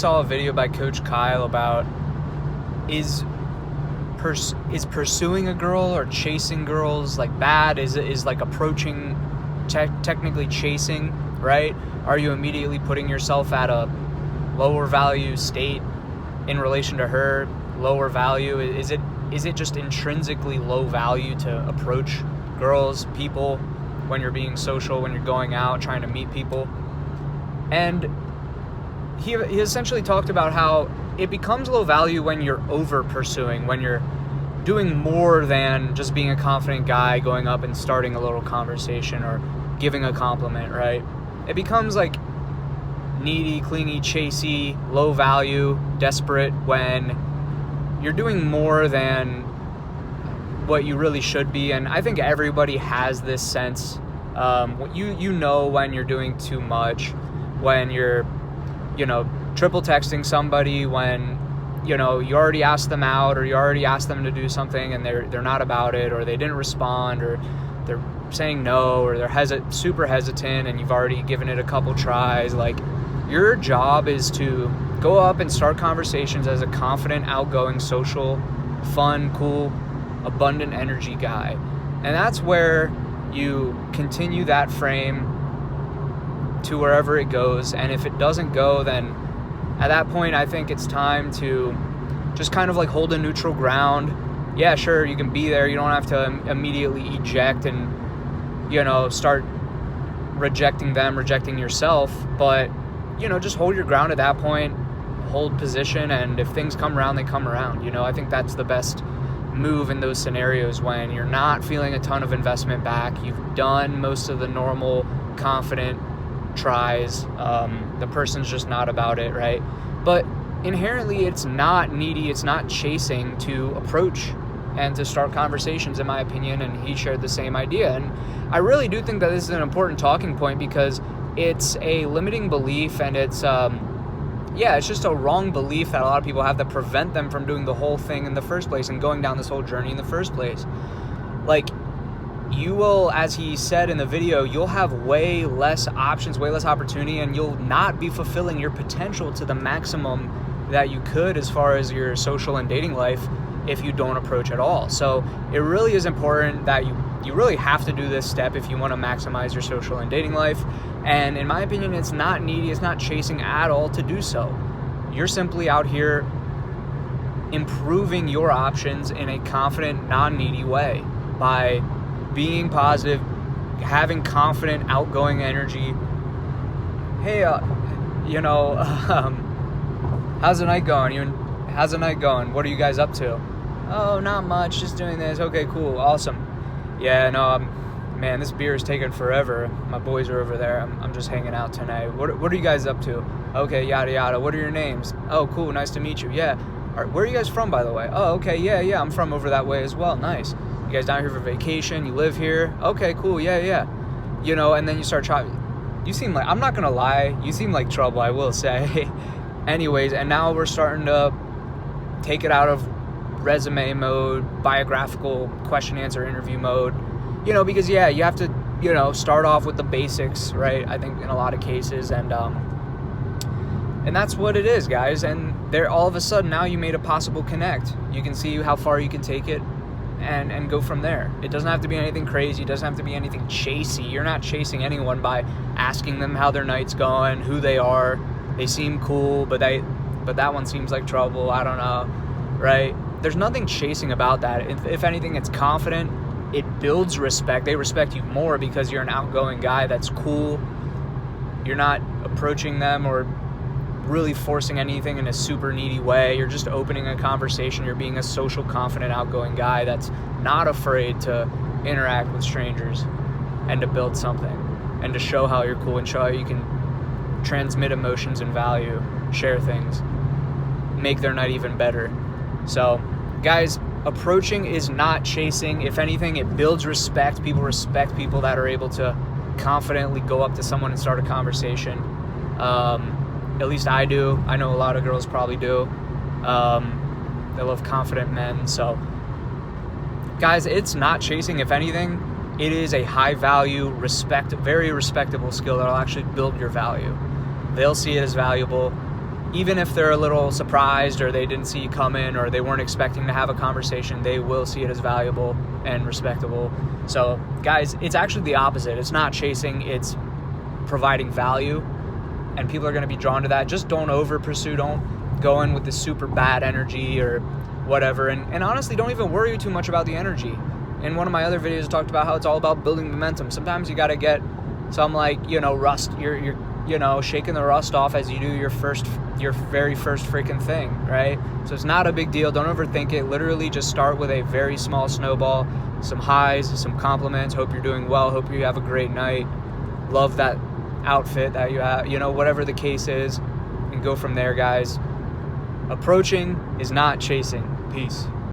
saw a video by Coach Kyle about is pursuing a girl or chasing girls like bad? Is like approaching technically chasing, right? Are you immediately putting yourself at a lower value state in relation to her? Lower value? Is it just intrinsically low value to approach girls, people, when you're being social, when you're going out, trying to meet people? And he essentially talked about how it becomes low value when you're over pursuing, when you're doing more than just being a confident guy, going up and starting a little conversation or giving a compliment, right? It becomes like needy, clingy, chasey, low value, desperate when you're doing more than what you really should be. And I think everybody has this sense. You know when you're doing too much, when you're, triple texting somebody, when, you already asked them out or you already asked them to do something and they're not about it, or they didn't respond, or they're saying no, or they're super hesitant and you've already given it a couple tries. Like, your job is to go up and start conversations as a confident, outgoing, social, fun, cool, abundant energy guy. And that's where you continue that frame to wherever it goes. And if it doesn't go, then at that point, I think it's time to just kind of like hold a neutral ground. Yeah, sure, you can be there. You don't have to immediately eject and, start rejecting them, rejecting yourself. But, just hold your ground at that point, hold position. And if things come around, they come around. I think that's the best move in those scenarios when you're not feeling a ton of investment back. You've done most of the normal, confident tries. The person's just not about it, right? But inherently, it's not needy, it's not chasing to approach and to start conversations, in my opinion. And he shared the same idea. And I really do think that this is an important talking point, because it's a limiting belief, and it's just a wrong belief that a lot of people have that prevent them from doing the whole thing in the first place and going down this whole journey in the first place. Like, you will, as he said in the video, you'll have way less options, way less opportunity, and you'll not be fulfilling your potential to the maximum that you could as far as your social and dating life if you don't approach at all. So it really is important that you really have to do this step if you want to maximize your social and dating life. And in my opinion, it's not needy, it's not chasing at all to do so. You're simply out here improving your options in a confident, non-needy way by being positive, having confident, outgoing energy. Hey, how's the night going? How's the night going? What are you guys up to? Oh, not much, just doing this. Okay, cool, awesome. Yeah, no, man, this beer is taking forever. My boys are over there. I'm just hanging out tonight. What are you guys up to? Okay, yada yada. What are your names? Oh, cool, nice to meet you. Yeah. Where are you guys from, by the way? Oh, okay, yeah, I'm from over that way as well. Nice. You guys down here for vacation? You live here? Okay, cool, yeah. And then you start you seem like, I'm not gonna lie, you seem like trouble, I will say. Anyways, and now we're starting to take it out of resume mode, biographical question answer interview mode, because you have to, start off with the basics, right? I think in a lot of cases, and that's what it is, guys. And there, all of a sudden, now you made a possible connect. You can see how far you can take it and go from there. It doesn't have to be anything crazy. It doesn't have to be anything chasey. You're not chasing anyone by asking them how their night's going, who they are. They seem cool, but that one seems like trouble. I don't know, right? There's nothing chasing about that. If anything, it's confident. It builds respect. They respect you more because you're an outgoing guy that's cool. You're not approaching them or really forcing anything in a super needy way. You're just opening a conversation. You're being a social, confident, outgoing guy that's not afraid to interact with strangers and to build something and to show how you're cool and show how you can transmit emotions and value, share things, make their night even better. So, guys, approaching is not chasing. If anything, it builds respect. People respect people that are able to confidently go up to someone and start a conversation. At least I do. I know a lot of girls probably do. They love confident men. So, guys, it's not chasing. If anything, it is a high value, very respectable skill that will actually build your value. They'll see it as valuable. even if they're a little surprised or they didn't see you come in or they weren't expecting to have a conversation, they will see it as valuable and respectable. So guys, it's actually the opposite. It's not chasing, it's providing value, and people are going to be drawn to that. Just don't over pursue. Don't go in with this super bad energy or whatever. And honestly, don't even worry too much about the energy. In one of my other videos, I talked about how it's all about building momentum. Sometimes you got to get some, like, rust. You're shaking the rust off as you do your very first freaking thing, right? So it's not a big deal. Don't overthink it. Literally just start with a very small snowball, some highs, some compliments. Hope you're doing well. Hope you have a great night. Love that outfit that you have, whatever the case is, and go from there, guys. Approaching is not chasing. Peace.